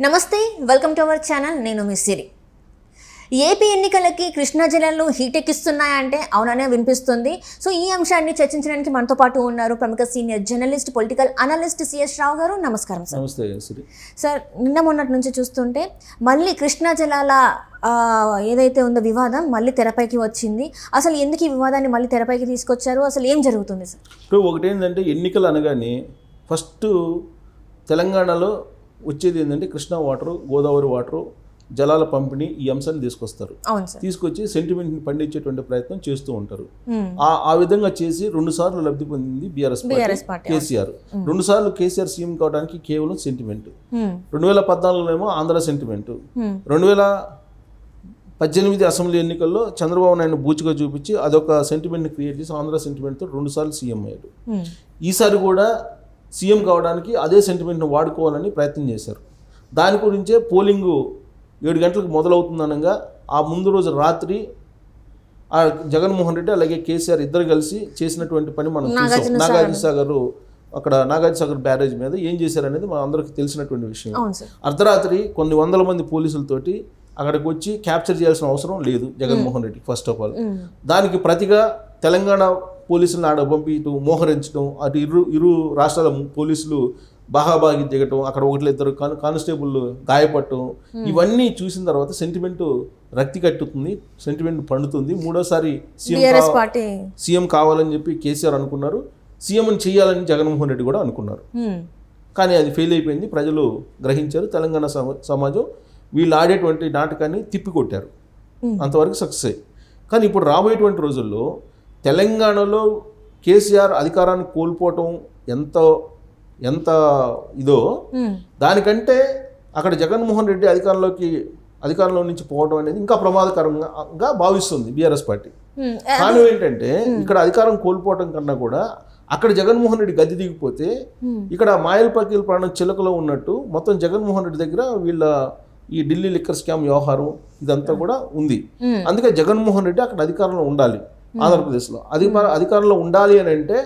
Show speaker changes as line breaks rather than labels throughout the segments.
నమస్తే, welcome to our channel. నేను మీ సిరి. AP ఎన్నికలకి కృష్ణా జిల్లాలో హీటెక్కిస్తున్నాయంటే అవుననే వినిపిస్తుంది. సో ఈ అంశాన్ని చర్చించడానికి మనతో పాటు ఉన్నారు ప్రముఖ senior journalist, political analyst CS Rao గారు. నమస్కారం సార్.
నమస్తే సిరి.
సార్, నిన్న మొన్నటి నుంచి చూస్తుంటే మళ్ళీ కృష్ణా జిల్లాల ఏదైతే ఉందో వివాదం మళ్ళీ తెరపైకి వచ్చింది. అసలు ఎందుకు ఈ వివాదాన్ని మళ్ళీ తెరపైకి తీసుకొచ్చారు? అసలు ఏం జరుగుతుంది సార్?
ఇప్పుడు ఒకటేంటంటే ఎన్నికలు అనగానే ఫస్ట్ తెలంగాణలో వచ్చేది ఏంటంటే కృష్ణా వాటరు, గోదావరి వాటరు, జలాల పంపిణీ, ఈ అంశాన్ని తీసుకొస్తారు. తీసుకొచ్చి సెంటిమెంట్ని పండించేటువంటి ప్రయత్నం చేస్తూ ఉంటారు. ఆ విధంగా చేసి 2 సార్లు లబ్ధి పొందింది బీఆర్ఎస్ పార్టీ, కేసీఆర్. 2 సార్లు కేసీఆర్ సీఎం కావడానికి కేవలం సెంటిమెంట్. 2014లోనేమో ఆంధ్ర సెంటిమెంట్. 2018 అసెంబ్లీ ఎన్నికల్లో చంద్రబాబు నాయుడు బూచిగా చూపించి అదొక సెంటిమెంట్ని క్రియేట్ చేసి ఆంధ్ర సెంటిమెంట్తో 2 సార్లు సీఎం అయ్యాడు. ఈసారి కూడా సీఎం కావడానికి అదే సెంటిమెంట్ని వాడుకోవాలని ప్రయత్నం చేశారు. దాని గురించే పోలింగు 7 గంటలకు మొదలవుతుందనగా ఆ ముందు రోజు రాత్రి ఆ జగన్మోహన్ రెడ్డి అలాగే కేసీఆర్ ఇద్దరు కలిసి చేసినటువంటి పని మనం చూసాం. నాగార్జునసాగర్ బ్యారేజ్ మీద ఏం చేశారనేది మన అందరికీ తెలిసినటువంటి విషయం. అర్ధరాత్రి కొన్ని వందల మంది పోలీసులతోటి అక్కడికి వచ్చి క్యాప్చర్ చేయాల్సిన అవసరం లేదు Jaganmohan Reddy. First of all దానికి ప్రతిగా తెలంగాణ పోలీసులను ఆడ పంపించడం, మోహరించడం, అటు ఇరు రాష్ట్రాల పోలీసులు బాహాబాగి దిగటం, అక్కడ 1-2 కానిస్టేబుల్ గాయపడటం, ఇవన్నీ చూసిన తర్వాత సెంటిమెంట్ రక్తి కట్టుతుంది, సెంటిమెంట్ పండుతుంది. 3వసారి సీఎం కావాలని చెప్పి కేసీఆర్ అనుకున్నారు. సీఎంని చేయాలని జగన్మోహన్ రెడ్డి కూడా అనుకున్నారు. కానీ అది ఫెయిల్ అయిపోయింది. ప్రజలు గ్రహించారు. తెలంగాణ సమాజం వీళ్ళు ఆడేటువంటి నాటకాన్ని తిప్పికొట్టారు. అంతవరకు సక్సెస్ అయ్యి. కానీ ఇప్పుడు రాబోయేటువంటి రోజుల్లో తెలంగాణలో కేసీఆర్ అధికారాన్ని కోల్పోవటం ఎంత ఇదో, దానికంటే అక్కడ జగన్మోహన్ రెడ్డి అధికారంలో నుంచి పోవడం అనేది ఇంకా ప్రమాదకరంగా భావిస్తుంది బీఆర్ఎస్ పార్టీ. కానీ ఏంటంటే ఇక్కడ అధికారం కోల్పోవటం కన్నా కూడా అక్కడ జగన్మోహన్ రెడ్డి గద్దె దిగిపోతే ఇక్కడ మాయల పకీల్ ప్రాణం చిలకలో ఉన్నట్టు మొత్తం జగన్మోహన్ రెడ్డి దగ్గర వీళ్ళ ఈ ఢిల్లీ లిక్కర్ స్కామ్ వ్యవహారం ఇదంతా కూడా ఉంది. అందుకే జగన్మోహన్ రెడ్డి అక్కడ అధికారంలో ఉండాలి. ఆంధ్రప్రదేశ్లో అధికారంలో ఉండాలి అని అంటే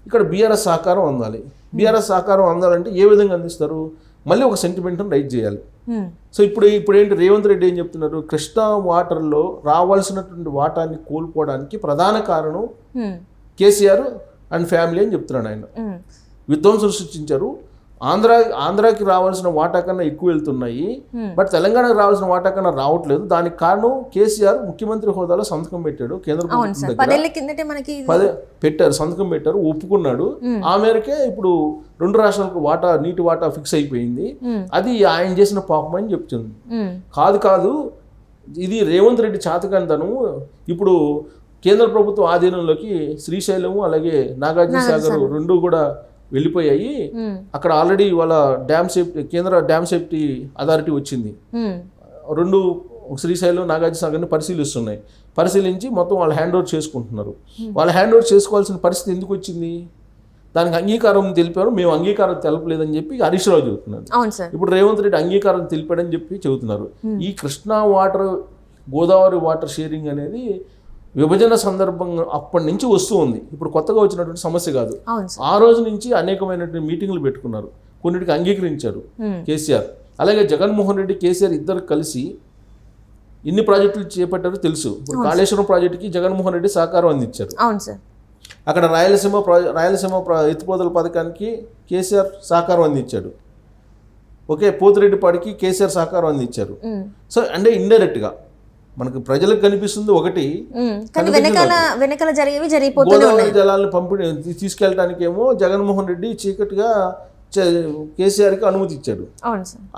ఇక్కడ బీఆర్ఎస్ సహకారం అందాలి. బీఆర్ఎస్ సహకారం అందాలంటే ఏ విధంగా అందిస్తారు? మళ్ళీ ఒక సెంటిమెంట్ని రైట్ చేయాలి. సో ఇప్పుడు ఏంటి, రేవంత్ రెడ్డి ఏం చెప్తున్నారు? కృష్ణా వాటర్లో రావాల్సినటువంటి వాటాన్ని కోల్పోవడానికి ప్రధాన కారణం కేసీఆర్ అండ్ ఫ్యామిలీ అని చెప్తున్నాడు ఆయన. విధ్వంసం సృష్టించారు. ఆంధ్రాకి రావాల్సిన వాటా కన్నా ఎక్కువ వెళ్తున్నాయి, బట్ తెలంగాణకు రావాల్సిన వాటా కన్నా రావట్లేదు. దానికి కారణం కేసీఆర్ ముఖ్యమంత్రి హోదాలో సంతకం పెట్టాడు. కేంద్ర ప్రభుత్వం సంతకం పెట్టారు, ఒప్పుకున్నాడు. ఆ మేరకే ఇప్పుడు 2 రాష్ట్రాలకు నీటి వాటా ఫిక్స్ అయిపోయింది. అది ఆయన చేసిన పాపం అని చెప్తుంది. కాదు, ఇది రేవంత్ రెడ్డి చాతకంతనం. ఇప్పుడు కేంద్ర ప్రభుత్వం ఆధీనంలోకి శ్రీశైలము అలాగే నాగార్జునసాగర్ 2 కూడా వెళ్ళిపోయాయి. అక్కడ ఆల్రెడీ వాళ్ళ కేంద్ర డ్యామ్ సేఫ్టీ అథారిటీ వచ్చింది. 2 శ్రీశైలం, నాగార్జునసాగర్ని పరిశీలించి మొత్తం వాళ్ళు హ్యాండ్ ఓవర్ చేసుకుంటున్నారు. వాళ్ళు హ్యాండ్ ఓవర్ చేసుకోవాల్సిన పరిస్థితి ఎందుకు వచ్చింది? దానికి అంగీకారం తెలిపారు. మేము అంగీకారం తెలపలేదని చెప్పి హరీష్ రావు చెబుతున్నారు. ఇప్పుడు రేవంత్ రెడ్డి అంగీకారం తెలిపాడని చెప్పి చెబుతున్నారు. ఈ Krishna water, Godavari water sharing అనేది విభజన సందర్భంగా అప్పటి నుంచి వస్తూ ఉంది. ఇప్పుడు కొత్తగా వచ్చినటువంటి సమస్య కాదు. ఆ రోజు నుంచి అనేకమైనటువంటి మీటింగ్లు పెట్టుకున్నారు. కొన్నిటికి అంగీకరించారు కేసీఆర్. అలాగే జగన్మోహన్ రెడ్డి, కేసీఆర్ ఇద్దరు కలిసి ఎన్ని ప్రాజెక్టులు చేపట్టారో తెలుసు. ఇప్పుడు కాళేశ్వరం ప్రాజెక్టుకి జగన్మోహన్ రెడ్డి సహకారం అందించారు. అక్కడ రాయలసీమ ఎత్తిపోతల పథకానికి కేసీఆర్ సహకారం అందించాడు. పోతిరెడ్డిపాడికి కేసీఆర్ సహకారం అందించారు. సో అంటే ఇండైరెక్ట్గా మనకు ప్రజలకు కనిపిస్తుంది ఒకటి, గోదావరి జలాలను పంపిణీ తీసుకెళ్ళడానికి ఏమో జగన్మోహన్ రెడ్డి చీకటిగా కేసీఆర్కి అనుమతి ఇచ్చాడు.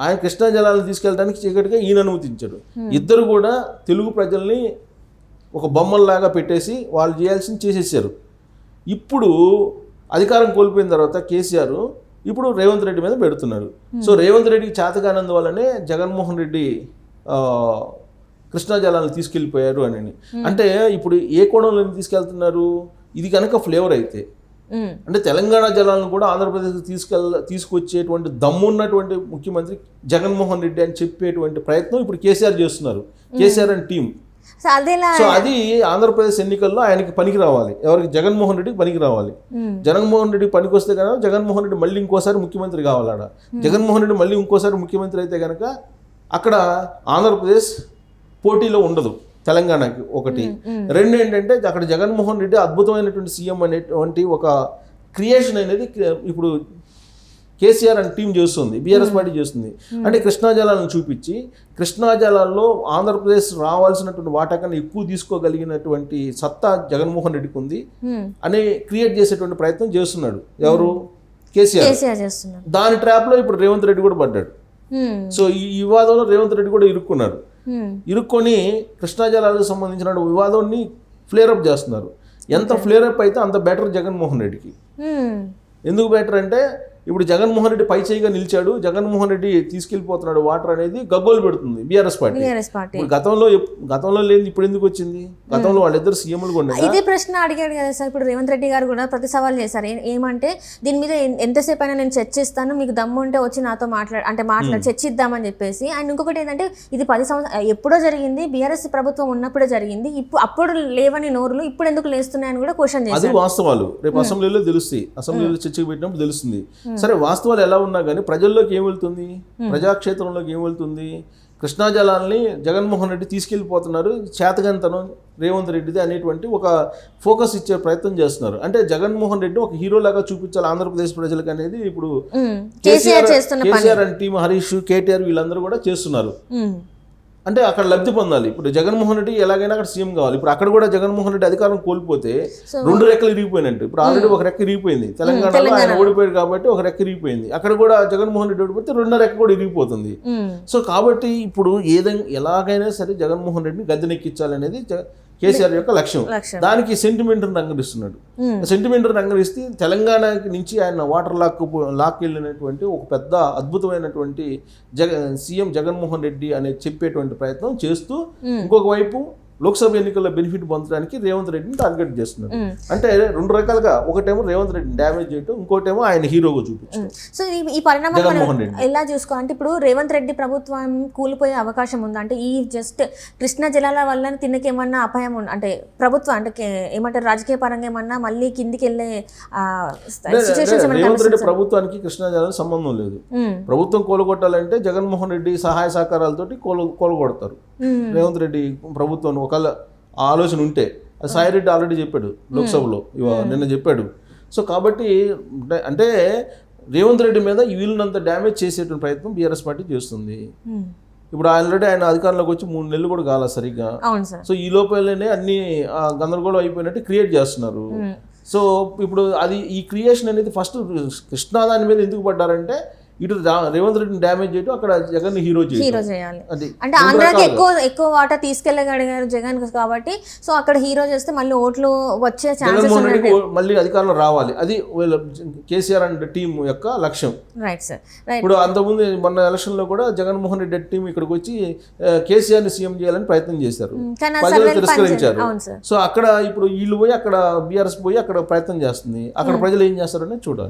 ఆయన కృష్ణా జలాలను తీసుకెళ్ళడానికి చీకటిగా ఈయన అనుమతించాడు. ఇద్దరు కూడా తెలుగు ప్రజల్ని ఒక బొమ్మల్లాగా పెట్టేసి వాళ్ళు చేయాల్సింది చేసేసారు. ఇప్పుడు అధికారం కోల్పోయిన తర్వాత కేసీఆర్ ఇప్పుడు రేవంత్ రెడ్డి మీద పెడుతున్నాడు. సో రేవంత్ రెడ్డికి చేతకానందువల్లనే జగన్మోహన్ రెడ్డి కృష్ణా జలాలను తీసుకెళ్ళిపోయారు అని. అంటే ఇప్పుడు ఏ కోణంలో తీసుకెళ్తున్నారు? ఇది కనుక ఫ్లేవర్ అయితే అంటే తెలంగాణ జలాలను కూడా ఆంధ్రప్రదేశ్ తీసుకొచ్చేటువంటి దమ్మున్నటువంటి ముఖ్యమంత్రి జగన్మోహన్ రెడ్డి అని చెప్పేటువంటి ప్రయత్నం ఇప్పుడు కేసీఆర్ చేస్తున్నారు. కేసీఆర్ అండ్ టీం
సో అదేలా
సో అది ఆంధ్రప్రదేశ్ ఎన్నికల్లో ఆయనకి పనికి రావాలి, ఎవరికి? జగన్మోహన్ రెడ్డికి పనికి రావాలి. జగన్మోహన్ రెడ్డి పనికి వస్తే కనుక జగన్మోహన్ రెడ్డి మళ్ళీ ఇంకోసారి ముఖ్యమంత్రి కావాలి. ఆడ జగన్మోహన్ రెడ్డి మళ్ళీ ఇంకోసారి ముఖ్యమంత్రి అయితే కనుక అక్కడ ఆంధ్రప్రదేశ్ పోటీలో ఉండదు తెలంగాణకి, ఒకటి. రెండు ఏంటంటే అక్కడ జగన్మోహన్ రెడ్డి అద్భుతమైనటువంటి సీఎం అనేటువంటి ఒక క్రియేషన్ అనేది ఇప్పుడు కేసీఆర్ అండ్ టీం చేస్తుంది, బీఆర్ఎస్ పార్టీ చేస్తుంది. అంటే కృష్ణా జలాలను చూపించి కృష్ణా జలాల్లో ఆంధ్రప్రదేశ్ రావాల్సినటువంటి వాటా కన్నా ఎక్కువ తీసుకోగలిగినటువంటి సత్తా జగన్మోహన్ రెడ్డికి ఉంది అని క్రియేట్ చేసేటువంటి ప్రయత్నం చేస్తున్నాడు. ఎవరు? కేసీఆర్
చేస్తున్నారు.
దాని ట్రాప్ లో ఇప్పుడు రేవంత్ రెడ్డి కూడా పడ్డాడు. సో ఈ వివాదంలో రేవంత్ రెడ్డి కూడా ఇరుక్కున్నాడు. ఇరుక్కొని కృష్ణా జలాలకు సంబంధించిన వివాదాన్ని ఫ్లేరప్ చేస్తున్నారు. ఎంత ఫ్లేరప్ అయితే అంత బెటర్ జగన్మోహన్ రెడ్డికి. ఎందుకు బెటర్ అంటే ఇప్పుడు జగన్మోహన్ రెడ్డి పై చేయిగా నిలిచాడు, జగన్మోహన్ రెడ్డి తీసుకెళ్లిపోతున్నాడు వాటర్ అనేది గగ్గోలు పెడుతుంది బీఆర్ఎస్ పార్టీ. ఇప్పుడు గతంలో లేదు, ఇప్పుడు ఎందుకు వచ్చింది? గతంలో వాళ్ళిద్దరు సీఎంలు కూడా
ఇదే ప్రశ్న అడిగాడు కదా సార్. ఇప్పుడు రేవంత్ రెడ్డి గారు కూడా ప్రతి సవాల్ చేశారు. ఏమంటే దీని మీద ఎంతసేపు అయినా నేను చర్చిస్తాను, మీకు దమ్ము ఉంటే వచ్చి నాతో మాట్లాడి చర్చిద్దామని చెప్పేసి. అండ్ ఇంకొకటి ఏంటంటే ఇది 10 సంవత్సరాలు ఎప్పుడో జరిగింది, బీఆర్ఎస్ ప్రభుత్వం ఉన్నప్పుడే జరిగింది. అప్పుడు లేవని నోరులు ఇప్పుడు ఎందుకు లేస్తున్నాయని కూడా క్వశ్చన్ చేశారు.
అది వాస్తవాలు రేపు అసెంబ్లీలో తెలుస్తాయి, అసెంబ్లీలో చర్చకు పెట్టినప్పుడు తెలుస్తుంది. సరే, వాస్తవాలు ఎలా ఉన్నా కానీ ప్రజల్లోకి ఏం వెళ్తుంది, ప్రజాక్షేత్రంలోకి ఏం వెళ్తుంది? కృష్ణా జలాల్ని జగన్మోహన్ రెడ్డి తీసుకెళ్లిపోతున్నారు, చేతగంతనం రేవంత్ రెడ్డిది అనేటువంటి ఒక ఫోకస్ ఇచ్చే ప్రయత్నం చేస్తున్నారు. అంటే జగన్మోహన్ రెడ్డి ఒక హీరోలాగా చూపించాలి ఆంధ్రప్రదేశ్ ప్రజలకు అనేది ఇప్పుడు కేసీఆర్ అండ్ టీం, హరీష్, కేటీఆర్ వీళ్ళందరూ కూడా చేస్తున్నారు. అంటే అక్కడ లబ్ధి పొందాలి. ఇప్పుడు జగన్మోహన్ రెడ్డి ఎలాగైనా అక్కడ సీఎం కావాలి. ఇప్పుడు అక్కడ కూడా జగన్మోహన్ రెడ్డి అధికారం కోల్పోతే 2 రెక్కలు ఇరిగిపోయినట్టు. ఇప్పుడు ఆల్రెడీ ఒక రెక్క ఇరిగిపోయింది తెలంగాణలో, ఆయన ఓడిపోయాడు కాబట్టి ఒక రెక్క ఇరిగిపోయింది. అక్కడ కూడా జగన్మోహన్ రెడ్డి ఓడిపోతే 2 రెక్క కూడా ఇరిగిపోతుంది. సో కాబట్టి ఇప్పుడు ఎలాగైనా సరే జగన్మోహన్ రెడ్డిని గద్దెనెక్కించాలనేది కేసీఆర్ యొక్క లక్ష్యం. దానికి సెంటిమెంట్ రంగరిస్తున్నాడు. సెంటిమెంట్ రంగరిస్తే తెలంగాణ నుంచి ఆయన వాటర్ లాక్ వెళ్ళినటువంటి ఒక పెద్ద అద్భుతమైనటువంటి సీఎం జగన్మోహన్ రెడ్డి అనే చెప్పేటువంటి ప్రయత్నం చేస్తూ ఇంకొక వైపు లోక్సభ ఎన్నికల్లో బెనిఫిట్ పొందడానికి రేవంత్ రెడ్డిని టార్గెట్ చేస్తున్నారు. అంటే 2 రకాలుగా, ఒకటేమో రేవంత్ రెడ్డిని డ్యామేజ్ చేయటం, ఇంకోటేమో ఆయన హీరోగా చూపించడం.
సో ఈ పరిణామం ఎలా చూసుకోవాలంటే ఇప్పుడు రేవంత్ రెడ్డి ప్రభుత్వం కూలిపోయే అవకాశం ఉందా? అంటే ఈ జస్ట్ కృష్ణా జలాల వల్ల తినకి ఏమన్నా అపాయం అంటే ప్రభుత్వం అంటే ఏమంటారు రాజకీయ పరంగా ఏమన్నా మళ్ళీ కిందికి వెళ్ళే
రేవంత్ రెడ్డి ప్రభుత్వానికి కృష్ణా జలాలకు సంబంధం లేదు. ప్రభుత్వం కూలగొట్టాలంటే జగన్మోహన్ రెడ్డి సహాయ సహకారాలతోటి కూలగొడతారు. రేవంత్ రెడ్డి ప్రభుత్వం ఒకవేళ ఆలోచన ఉంటే, సాయి రెడ్డి ఆల్రెడీ చెప్పాడు లోక్సభలో, నిన్న చెప్పాడు. సో కాబట్టి అంటే రేవంత్ రెడ్డి మీద వీళ్ళనంత డ్యామేజ్ చేసేటువంటి ప్రయత్నం బీఆర్ఎస్ పార్టీ చేస్తుంది. ఇప్పుడు ఆల్రెడీ ఆయన అధికారంలోకి వచ్చి 3 నెలలు కూడా కాల సరిగ్గా. సో ఈ లోపలనే అన్ని గందరగోళం అయిపోయినట్టు క్రియేట్ చేస్తున్నారు. సో ఇప్పుడు అది ఈ క్రియేషన్ అనేది ఫస్ట్ కృష్ణా దాని మీద ఎందుకు పడ్డారంటే ఇటు రేవంత్ రెడ్డిని డ్యామేజ్ చేయడం, అక్కడ జగన్ హీరో చేయాలి.
అంటే ఆంధ్రాకి ఎక్కువ వాటా తీసుకెళ్ళగలిగారు జగన్ కాబట్టి, సో అక్కడ హీరో చేస్తే మళ్ళీ ఓట్లు వచ్చే
జగన్మోహన్ రెడ్డి మళ్ళీ అధికారంలో రావాలి. అది కేసీఆర్ అండ్ టీం యొక్క లక్ష్యం.
Right sir.
ఇప్పుడు అంతకుముందు మొన్న ఎలక్షన్ లో కూడా జగన్మోహన్ రెడ్డి టీం ఇక్కడికి వచ్చి కేసీఆర్ ని సీఎం చేయాలని ప్రయత్నం చేశారు, ప్రజలు తిరస్కరించారు. సో అక్కడ ఇప్పుడు వీళ్ళు పోయి అక్కడ బీఆర్ఎస్ పోయి అక్కడ ప్రయత్నం చేస్తుంది. అక్కడ ప్రజలు ఏం చేస్తారని చూడాలి.